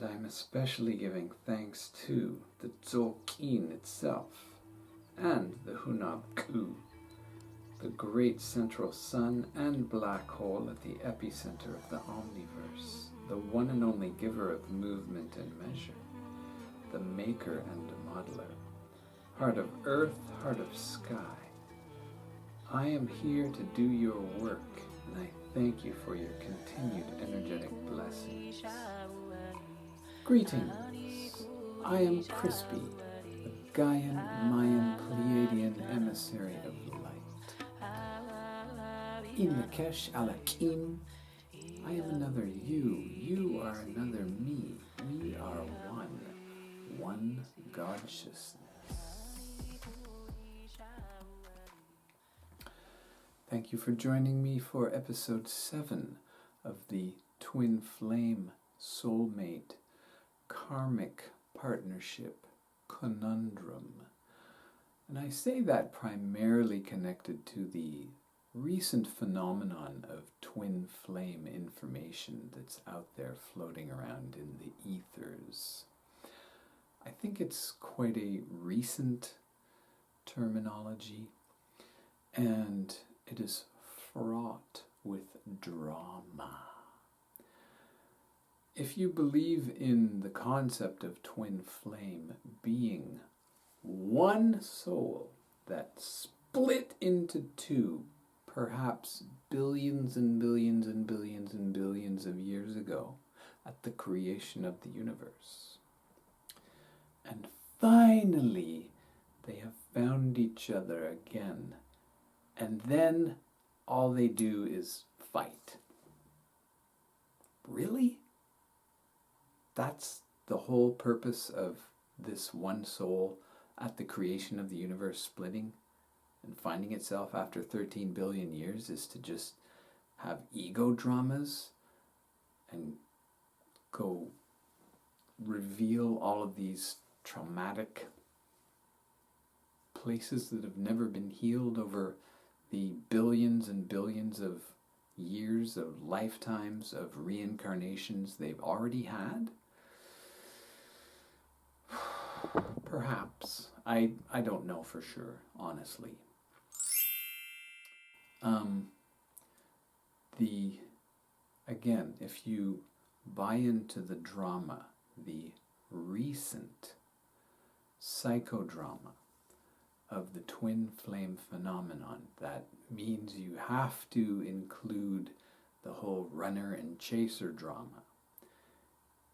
And I'm especially giving thanks to the Tzolk'in itself and the Hunab-Ku, the great central sun and black hole at the epicenter of the omniverse, the one and only giver of movement and measure, the maker and modeler, heart of earth, heart of sky. I am here to do your work, and I thank you for your continued energetic blessings. Greetings, I am Crispy, a Gaian Mayan Pleiadian emissary of light. Een Lak'esh Alakim, I am another you, you are another me, we are one Godshiousness. Thank you for joining me for episode 7 of the Twin Flame Soulmate Karmic Partnership Connundrum. And I say that primarily connected to the recent phenomenon of twin flame information that's out there floating around in the ethers. I think it's quite a recent terminology, and it is fraught with drama. If you believe in the concept of twin flame being one soul that split into two, perhaps billions and billions and billions and billions of years ago at the creation of the universe, and finally they have found each other again, and then all they do is fight. Really? That's the whole purpose of this one soul at the creation of the universe splitting and finding itself after 13 billion years, is to just have ego dramas and go reveal all of these traumatic places that have never been healed over the billions and billions of years of lifetimes of reincarnations they've already had? Perhaps. I don't know for sure, honestly. Again, if you buy into the drama, the recent psychodrama of the twin flame phenomenon, that means you have to include the whole runner and chaser drama.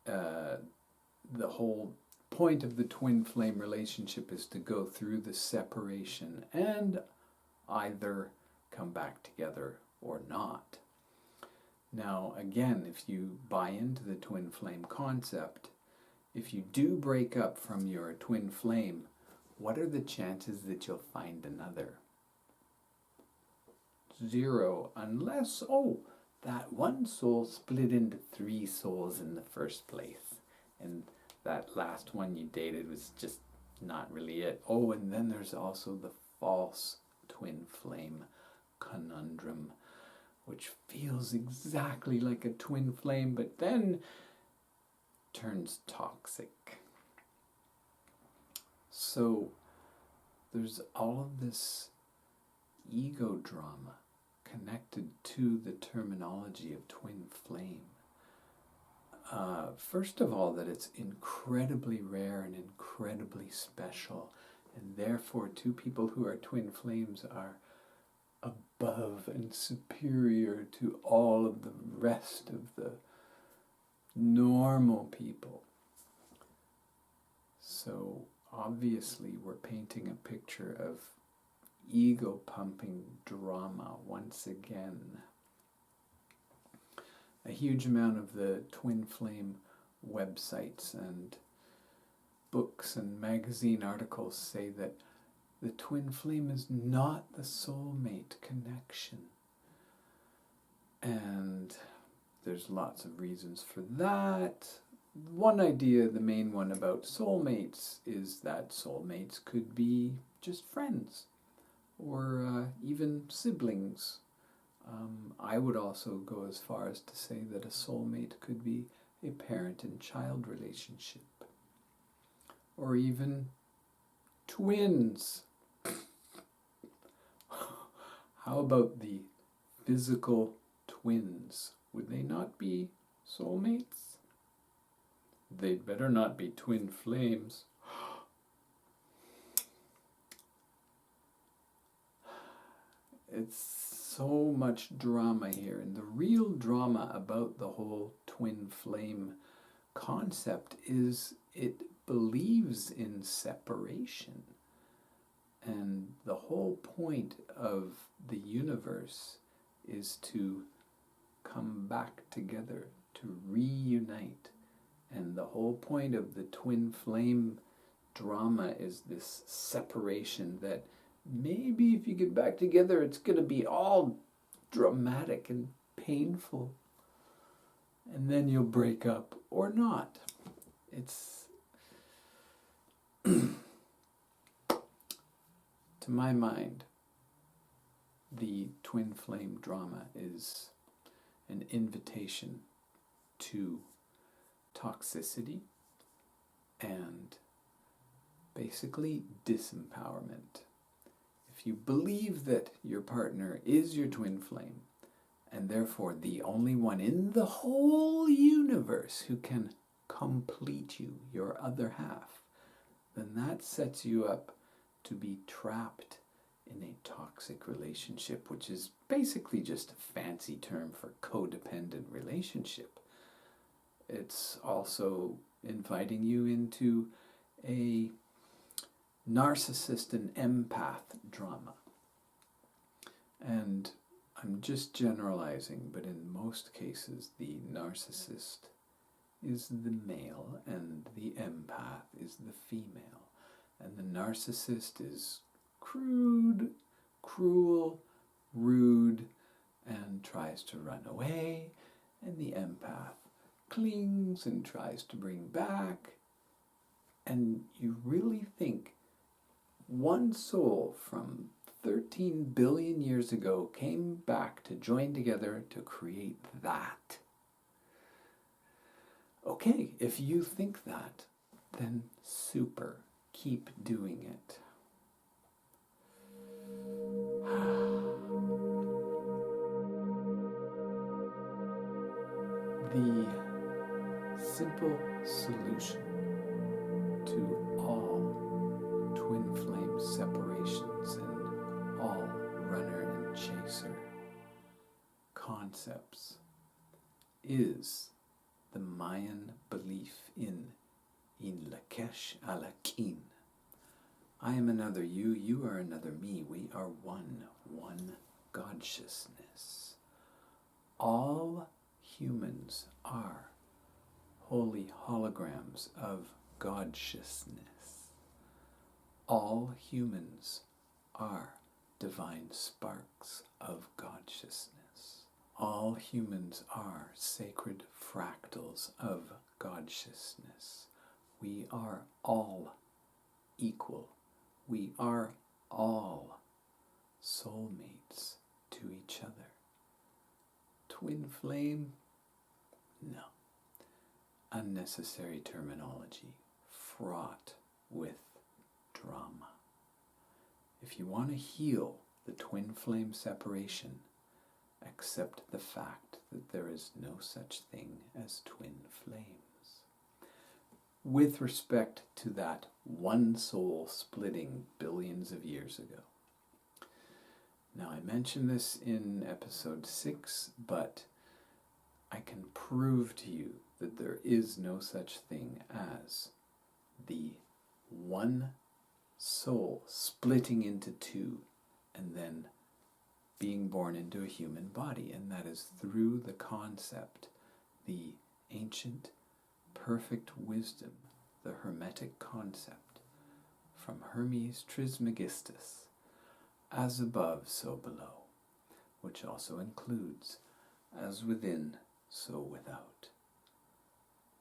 The whole point of the twin flame relationship is to go through the separation and either come back together or not. Now, again, if you buy into the twin flame concept, if you do break up from your twin flame, what are the chances that you'll find another? 0, unless, that one soul split into 3 souls in the first place, and that last one you dated was just not really it. And then there's also the false twin flame conundrum, which feels exactly like a twin flame, but then turns toxic. So there's all of this ego drama connected to the terminology of twin flame. First of all, that it's incredibly rare and incredibly special, and therefore two people who are twin flames are above and superior to all of the rest of the normal people. So obviously we're painting a picture of ego-pumping drama once again. A huge amount of the twin flame websites and books and magazine articles say that the twin flame is not the soulmate connection. And there's lots of reasons for that. One idea, the main one about soulmates, is that soulmates could be just friends or even siblings. I would also go as far as to say that a soulmate could be a parent and child relationship, or even twins. How about the physical twins? Would they not be soulmates? They'd better not be twin flames. It's so much drama here, and the real drama about the whole twin flame concept is it believes in separation. And the whole point of the universe is to come back together, to reunite. And the whole point of the twin flame drama is this separation that maybe if you get back together, it's going to be all dramatic and painful. And then you'll break up or not. It's, to my mind, the twin flame drama is an invitation to toxicity and basically disempowerment. If you believe that your partner is your twin flame, and therefore the only one in the whole universe who can complete you, your other half, then that sets you up to be trapped in a toxic relationship, which is basically just a fancy term for codependent relationship. It's also inviting you into a narcissist and empath drama. And I'm just generalizing, but in most cases the narcissist is the male and the empath is the female. And the narcissist is crude, cruel, rude, and tries to run away, and the empath clings and tries to bring back. And you really think one soul from 13 billion years ago came back to join together to create that? Okay, if you think that, then super. Keep doing it. The simple solution to all twin flame separations and all runner and chaser concepts is the Mayan belief in Een Lak'esh Alakin. I am another you, you are another me. We are one Godshiousness. All humans are holy holograms of Godshiousness. All humans are divine sparks of Godshiousness. All humans are sacred fractals of Godshiousness. We are all equal. We are all soulmates to each other. Twin flame? No. Unnecessary terminology, fraught with drama. If you want to heal the twin flame separation, accept the fact that there is no such thing as twin flames. With respect to that one soul splitting billions of years ago. Now, I mentioned this in episode 6, but I can prove to you that there is no such thing as the one soul splitting into two and then being born into a human body, and that is through the concept, the ancient perfect wisdom, the Hermetic concept, from Hermes Trismegistus, as above, so below, which also includes as within, so without,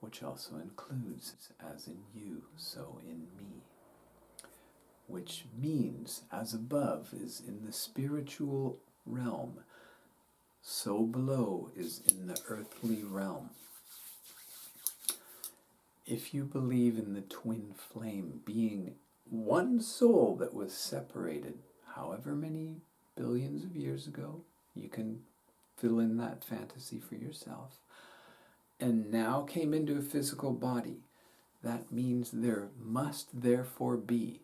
which also includes as in you, so in me, which means as above is in the spiritual realm, so below is in the earthly realm. if you believe in the twin flame being one soul that was separated however many billions of years ago, you can fill in that fantasy for yourself, and now came into a physical body, that means there must therefore be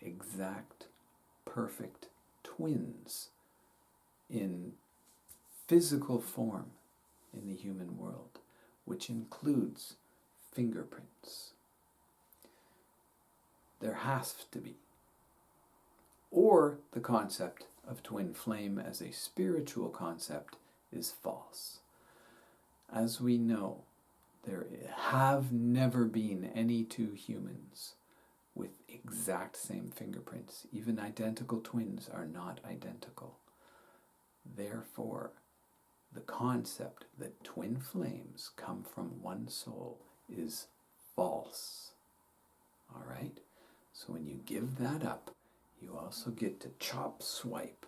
exact, perfect twins in physical form in the human world, which includes fingerprints. There has to be. Or the concept of twin flame as a spiritual concept is false. As we know, there have never been any two humans with exact same fingerprints. Even identical twins are not identical. Therefore, the concept that twin flames come from one soul is false. All right? So when you give that up, you also get to chop swipe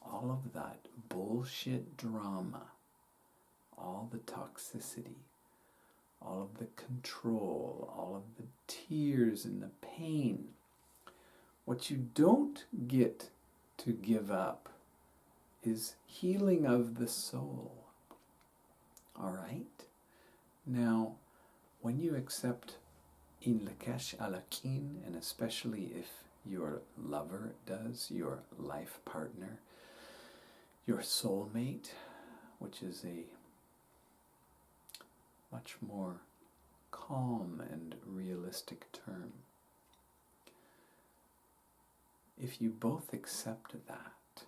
all of that bullshit drama, all the toxicity, all of the control, all of the tears and the pain. What you don't get to give up is healing of the soul. All right? Now, when you accept Een Lak'esh, and especially if your lover does, your life partner, your soulmate, which is a much more calm and realistic term. If you both accept that,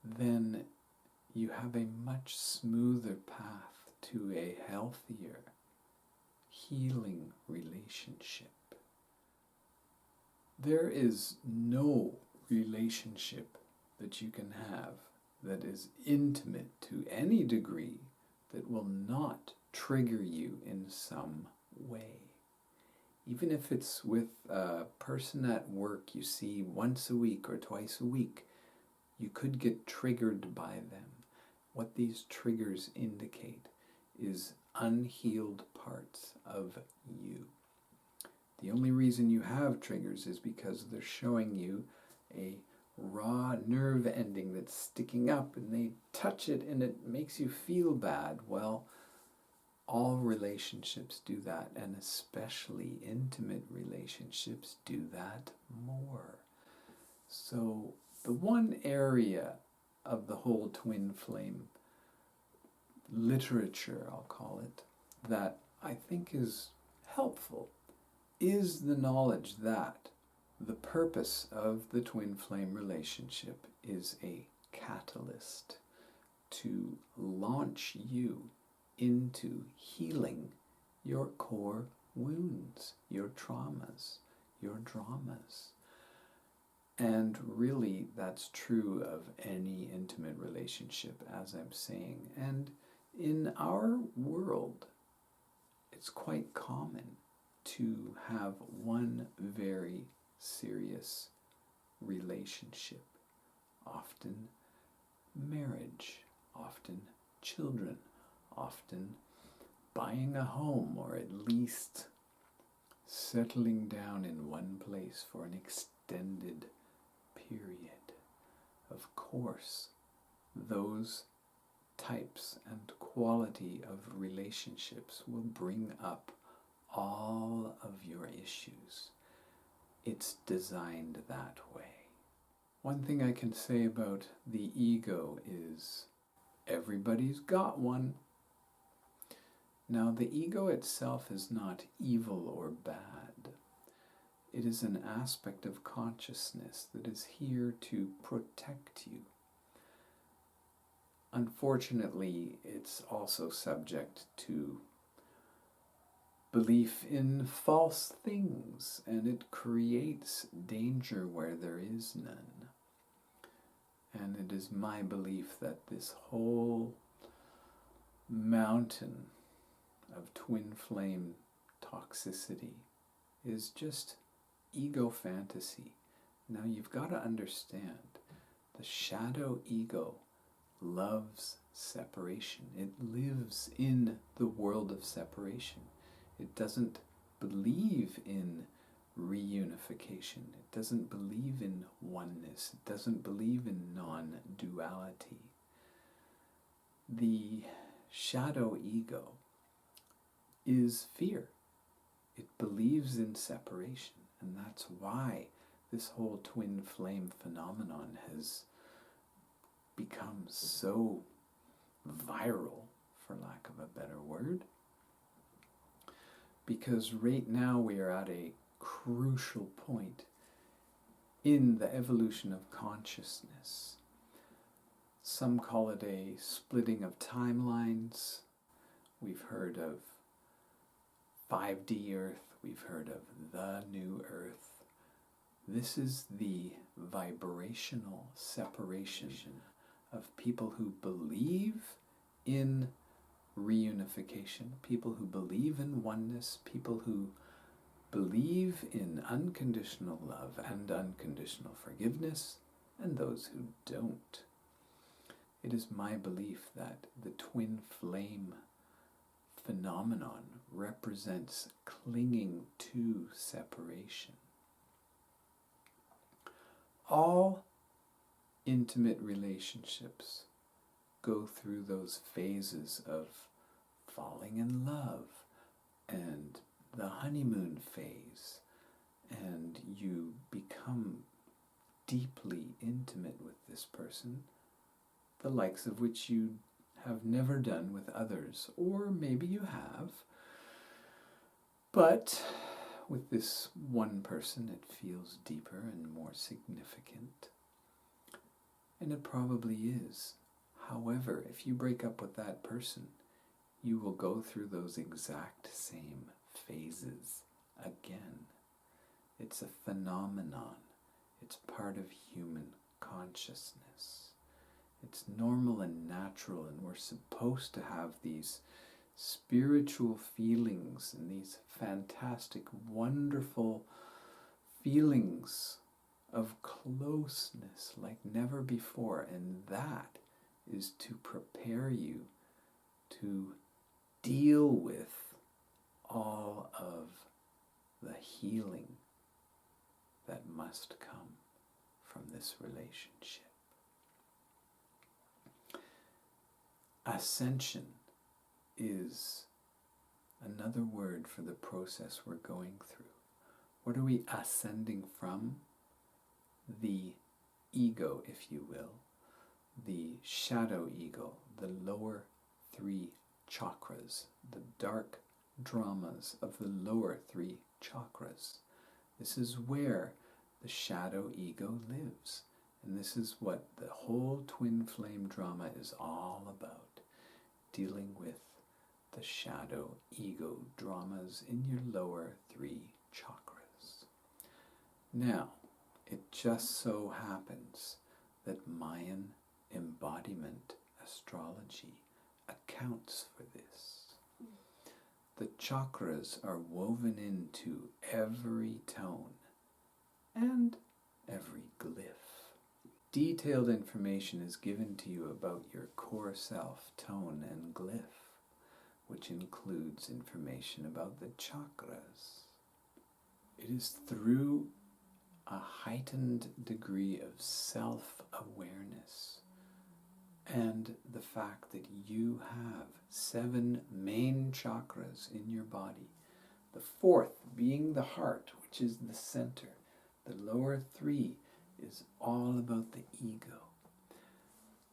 then you have a much smoother path to a healthier, healing relationship. There is no relationship that you can have that is intimate to any degree that will not trigger you in some way. Even if it's with a person at work you see once a week or twice a week, you could get triggered by them. What these triggers indicate is unhealed parts of you. The only reason you have triggers is because they're showing you a raw nerve ending that's sticking up, and they touch it and it makes you feel bad. Well, all relationships do that, and especially intimate relationships do that more. So the one area of the whole twin flame literature, I'll call it, that I think is helpful is the knowledge that the purpose of the twin flame relationship is a catalyst to launch you into healing your core wounds, your traumas, your dramas. And really, that's true of any intimate relationship, as I'm saying. And in our world, it's quite common to have one very serious relationship, often marriage, often children, often buying a home, or at least settling down in one place for an extended period. Of course, those types and quality of relationships will bring up all of your issues. It's designed that way. One thing I can say about the ego is everybody's got one. Now, the ego itself is not evil or bad. It is an aspect of consciousness that is here to protect you. Unfortunately, it's also subject to belief in false things, and it creates danger where there is none. And it is my belief that this whole mountain of twin flame toxicity is just ego fantasy. Now you've got to understand, the shadow ego loves separation. It lives in the world of separation. It doesn't believe in reunification. It doesn't believe in oneness. It doesn't believe in non-duality. The shadow ego is fear. It believes in separation, and that's why this whole twin flame phenomenon has become so viral, for lack of a better word, because right now we are at a crucial point in the evolution of consciousness. Some call it a splitting of timelines. We've heard of 5D Earth, we've heard of the new Earth. This is the vibrational separation of people who believe in reunification, people who believe in oneness, people who believe in unconditional love and unconditional forgiveness, and those who don't. It is my belief that the twin flame phenomenon represents clinging to separation. All intimate relationships go through those phases of falling in love and the honeymoon phase, and you become deeply intimate with this person, the likes of which you have never done with others, or maybe you have, but with this one person it feels deeper and more significant. And it probably is. However, if you break up with that person, you will go through those exact same phases again. It's a phenomenon. It's part of human consciousness. It's normal and natural, and we're supposed to have these spiritual feelings and these fantastic, wonderful feelings of closeness like never before, and that is to prepare you to deal with all of the healing that must come from this relationship. Ascension is another word for the process we're going through. What are we ascending from? The ego, if you will, the shadow ego, the lower three chakras, the dark dramas of the lower three chakras. This is where the shadow ego lives. And this is what the whole twin flame drama is all about. Dealing with the shadow ego dramas in your lower three chakras. Now, it just so happens that Mayan embodiment astrology accounts for this. The chakras are woven into every tone and every glyph. Detailed information is given to you about your core self, tone, and glyph, which includes information about the chakras. It is through a heightened degree of self-awareness and the fact that you have 7 main chakras in your body, the 4th being the heart, which is the center. The lower 3 is all about the ego.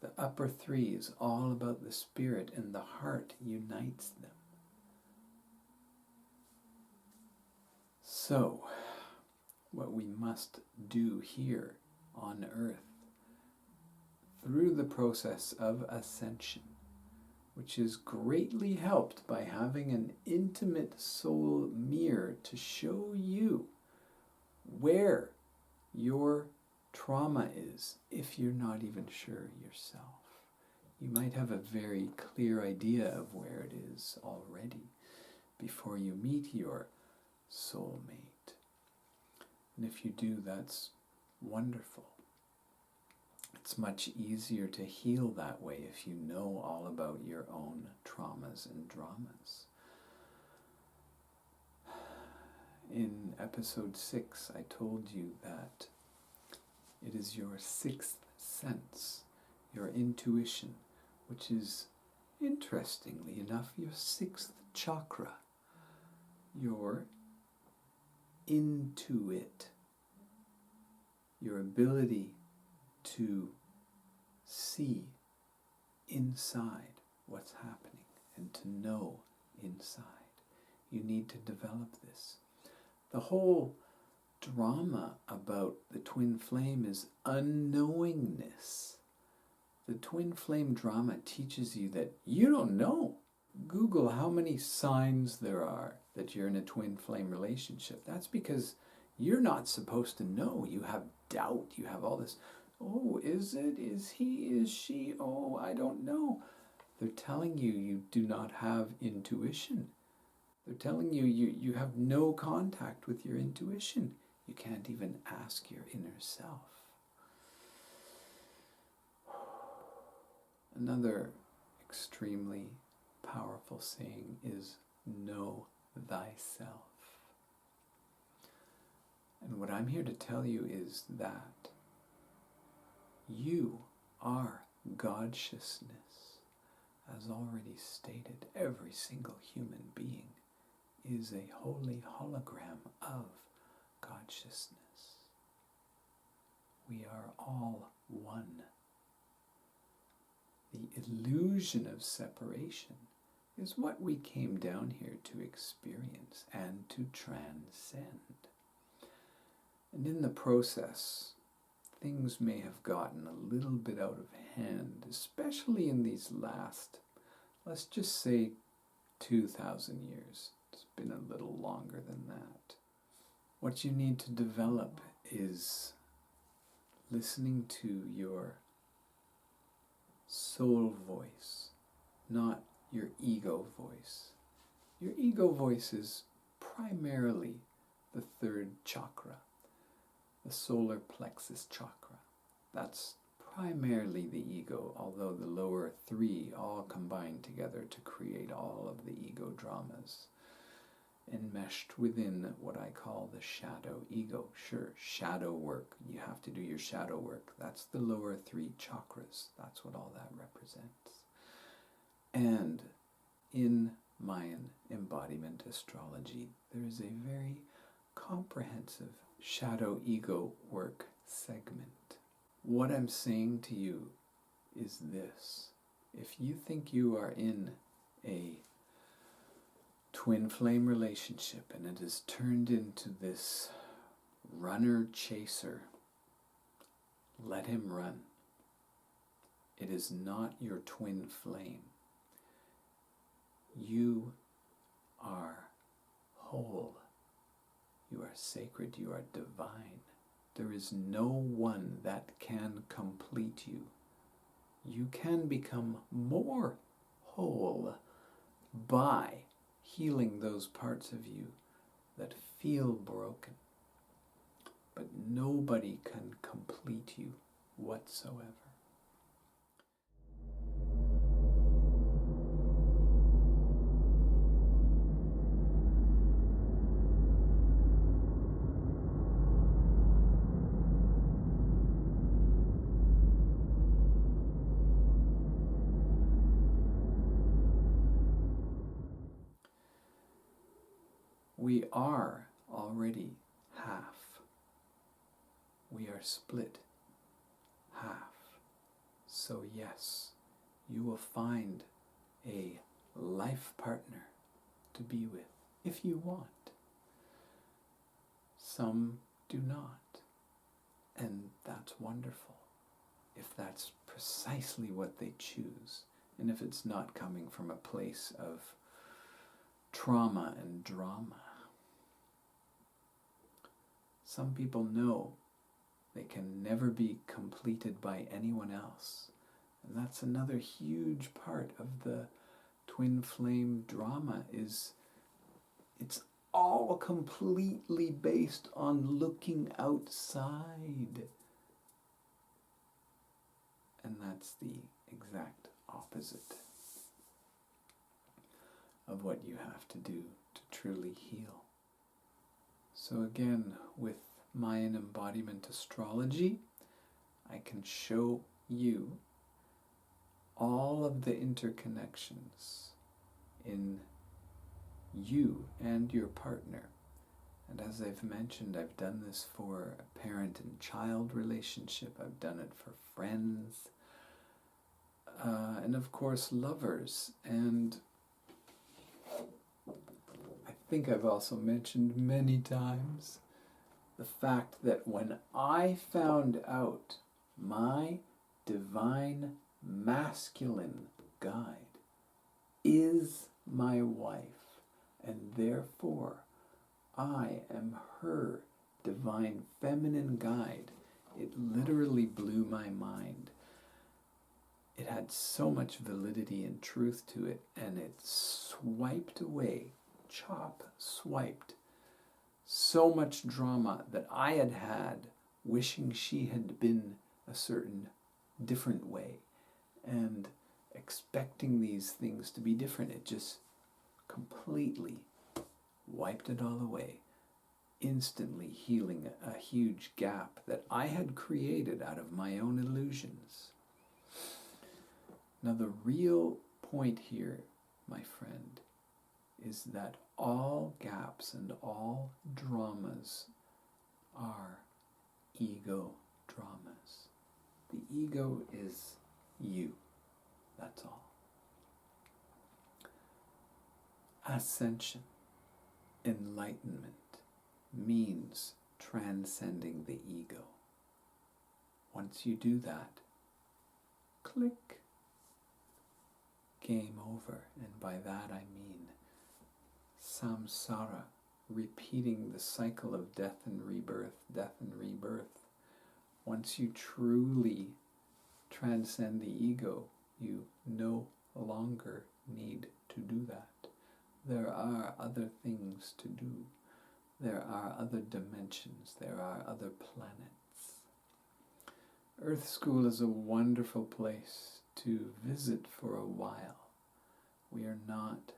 The upper 3 is all about the spirit, and the heart unites them. So, what we must do here on earth, through the process of ascension, which is greatly helped by having an intimate soul mirror to show you where your trauma is, if you're not even sure yourself. You might have a very clear idea of where it is already before you meet your soulmate. And if you do, that's wonderful. It's It's much easier to heal that way if you know all about your own traumas and dramas. In episode 6, I told you that it is your sixth sense, your intuition, which is, interestingly enough, your sixth chakra. Your intuit, your ability to see inside what's happening and to know inside. You need to develop this. The whole drama about the twin flame is unknowingness. The twin flame drama teaches you that you don't know. Google how many signs there are that you're in a twin flame relationship. That's because you're not supposed to know. You have doubt. You have all this, oh, is it? Is he? Is she? Oh, I don't know. They're telling you you do not have intuition. They're telling you you have no contact with your intuition. You can't even ask your inner self. Another extremely powerful saying is, know thyself. And what I'm here to tell you is that you are Godshiousness. As already stated, every single human being is a holy hologram of Godshiousness. We are all one. The illusion of separation is what we came down here to experience and to transcend. And in the process, things may have gotten a little bit out of hand, especially in these last, let's just say, 2,000 years. It's been a little longer than that. What you need to develop is listening to your soul voice, not your ego voice. Your ego voice is primarily the third chakra, the solar plexus chakra. That's primarily the ego, although the lower three all combine together to create all of the ego dramas, enmeshed within what I call the shadow ego. Sure, shadow work. You have to do your shadow work. That's the lower three chakras. That's what all that represents. And in Mayan embodiment astrology, there is a very comprehensive shadow ego work segment. What I'm saying to you is this. If you think you are in a twin flame relationship and it has turned into this runner-chaser, let him run. It is not your twin flame. You are whole. You are sacred. You are divine. There is no one that can complete you. You can become more whole by healing those parts of you that feel broken. But nobody can complete you whatsoever. We are already half. We are split half. So yes, you will find a life partner to be with if you want. Some do not. And that's wonderful if that's precisely what they choose, and if it's not coming from a place of trauma and drama. Some people know they can never be completed by anyone else. And that's another huge part of the twin flame drama, is it's all completely based on looking outside. and that's the exact opposite of what you have to do to truly heal. So again, with Mayan Embodiment Astrology, I can show you all of the interconnections in you and your partner. And as I've mentioned, I've done this for a parent and child relationship. I've done it for friends, and of course lovers. And I think I've also mentioned many times the fact that when I found out my divine masculine guide is my wife, and therefore I am her divine feminine guide, it literally blew my mind. It had so much validity and truth to it, and it swiped away, swiped so much drama that I had had wishing she had been a certain different way and expecting these things to be different. It just completely wiped it all away, instantly healing a huge gap that I had created out of my own illusions. Now the real point here, my friend, is that all gaps and all dramas are ego dramas. The ego is you. That's all. Ascension Enlightenment means transcending the ego. Once you do that, click, game over. And by that I mean samsara, repeating the cycle of death and rebirth, death and rebirth. Once you truly transcend the ego, you no longer need to do that. There are other things to do. There are other dimensions. There are other planets. Earth School is a wonderful place to visit for a while. We are not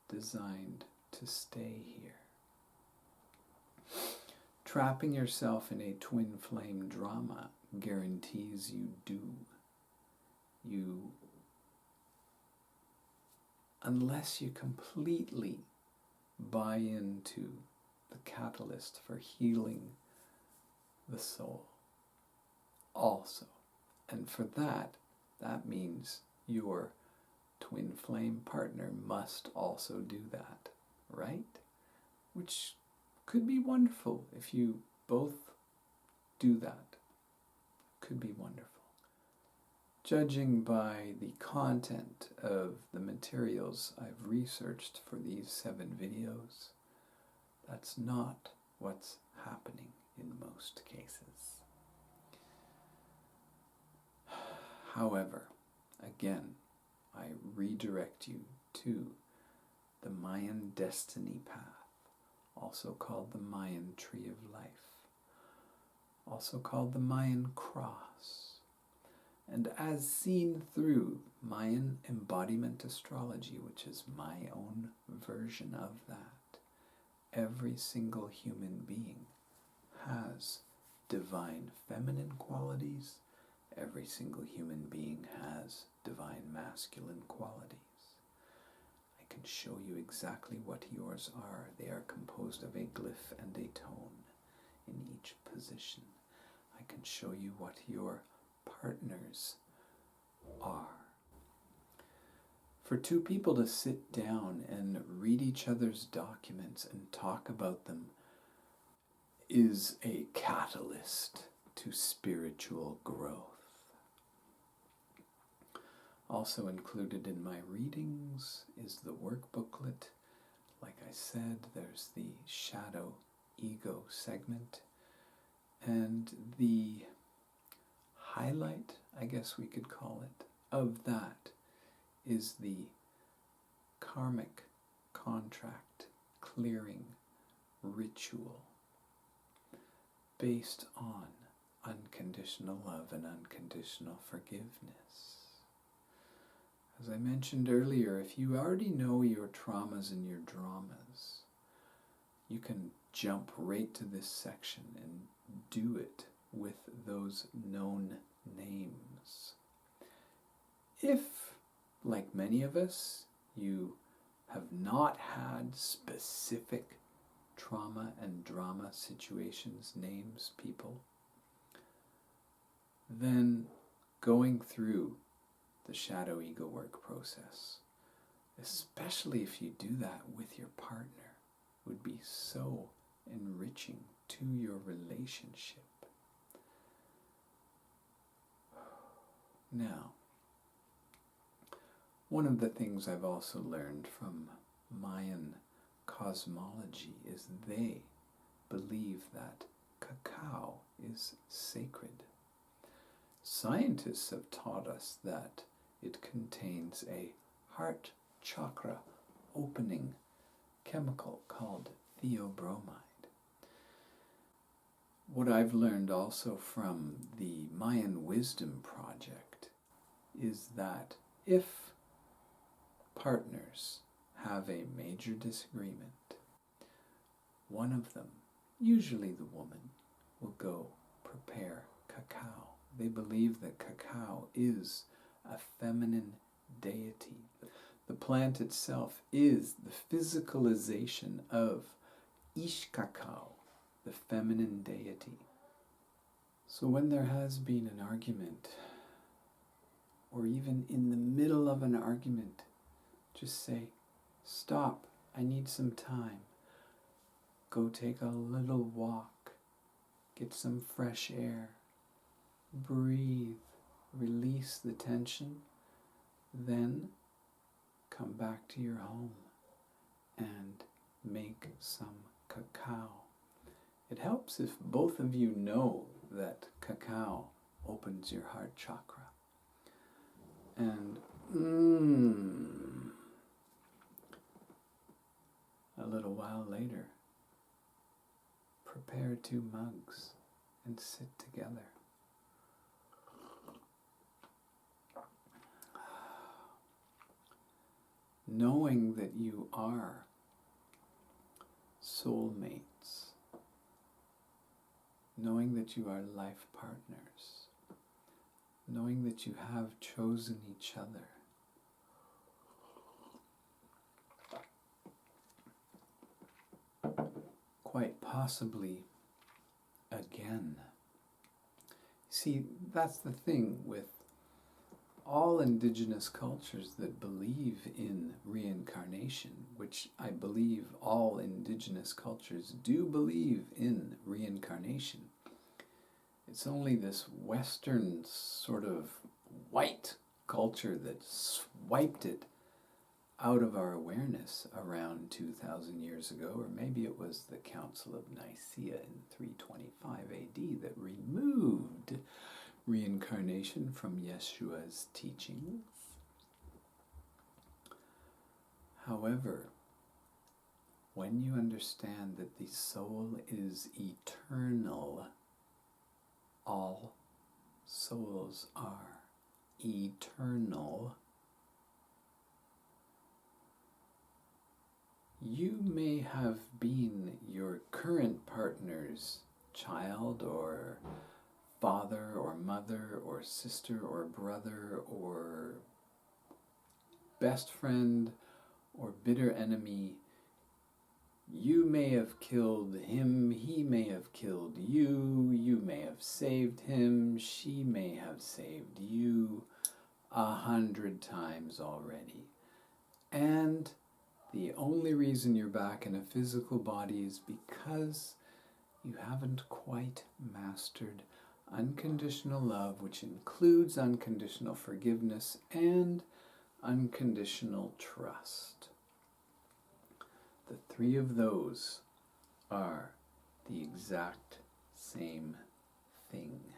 designed to stay here. Trapping yourself in a twin flame drama guarantees you do. Unless you completely buy into the catalyst for healing the soul also. And for that means your twin flame partner must also do that, right? Which could be wonderful if you both do that. Could be wonderful. Judging by the content of the materials I've researched for these 7 videos, that's not what's happening in most cases. However, again, I redirect you to the Mayan destiny path, also called the Mayan tree of life, also called the Mayan cross. And as seen through Mayan Embodiment Astrology, which is my own version of that, every single human being has divine feminine qualities. Every single human being has divine masculine qualities. I can show you exactly what yours are. They are composed of a glyph and a tone in each position. I can show you what your partners are. For 2 people to sit down and read each other's documents and talk about them is a catalyst to spiritual growth. Also included in my readings is the workbooklet. Like I said, there's the shadow ego segment, and the highlight, I guess we could call it, of that is the karmic contract clearing ritual based on unconditional love and unconditional forgiveness. As I mentioned earlier, if you already know your traumas and your dramas, you can jump right to this section and do it with those known names. If, like many of us, you have not had specific trauma and drama situations, names, people, then going through the shadow ego work process, especially if you do that with your partner, would be so enriching to your relationship. Now, one of the things I've also learned from Mayan cosmology is they believe that cacao is sacred. Scientists have taught us that it contains a heart chakra opening chemical called theobromide. What I've learned also from the Mayan Wisdom Project is that if partners have a major disagreement, one of them, usually the woman, will go prepare cacao. They believe that cacao is a feminine deity. The plant itself is the physicalization of Ishkakao, the feminine deity. So when there has been an argument, or even in the middle of an argument, just say, "Stop, I need some time. Go take a little walk. Get some fresh air. Breathe. Release the tension. Then come back to your home and make some cacao." It helps if both of you know that cacao opens your heart chakra. And a little while later, prepare 2 mugs and sit together. Knowing that you are soulmates, knowing that you are life partners, knowing that you have chosen each other, quite possibly again. See, that's the thing with all indigenous cultures that believe in reincarnation, which I believe all indigenous cultures do believe in reincarnation. It's only this Western sort of white culture that swiped it out of our awareness around 2,000 years ago, or maybe it was the Council of Nicaea in 325 AD that removed reincarnation from Yeshua's teachings. However, when you understand that the soul is eternal, all souls are eternal, you may have been your current partner's child or father or mother or sister or brother or best friend or bitter enemy. You may have killed him, he may have killed you, you may have saved him, she may have saved you 100 times already. And the only reason you're back in a physical body is because you haven't quite mastered unconditional love, which includes unconditional forgiveness and unconditional trust. The 3 of those are the exact same thing.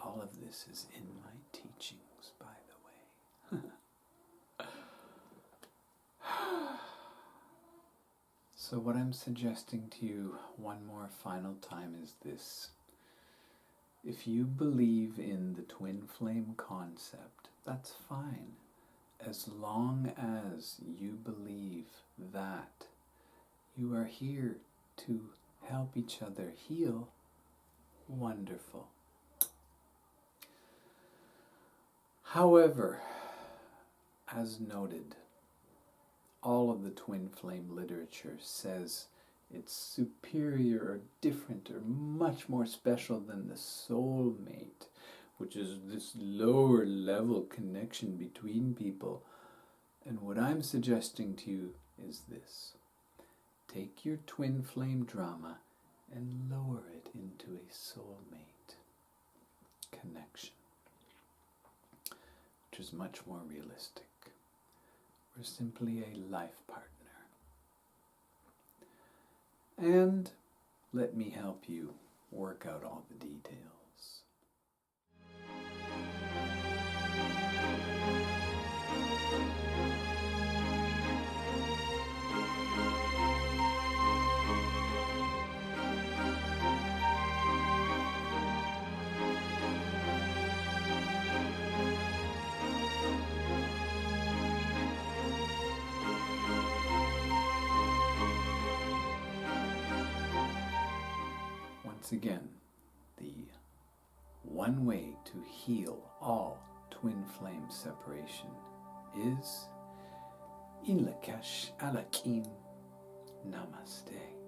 All of this is in my teachings, by the way. So what I'm suggesting to you one more final time is this. If you believe in the twin flame concept, that's fine. As long as you believe that you are here to help each other heal, wonderful. However, as noted, all of the twin flame literature says it's superior or different or much more special than the soulmate, which is this lower level connection between people. And what I'm suggesting to you is this. Take your twin flame drama and lower it into a soulmate connection, which is much more realistic. We're simply a life partner. And let me help you work out all the details. Once again, the one way to heal all twin flame separation is Een Lak'esh Alakim. Namaste.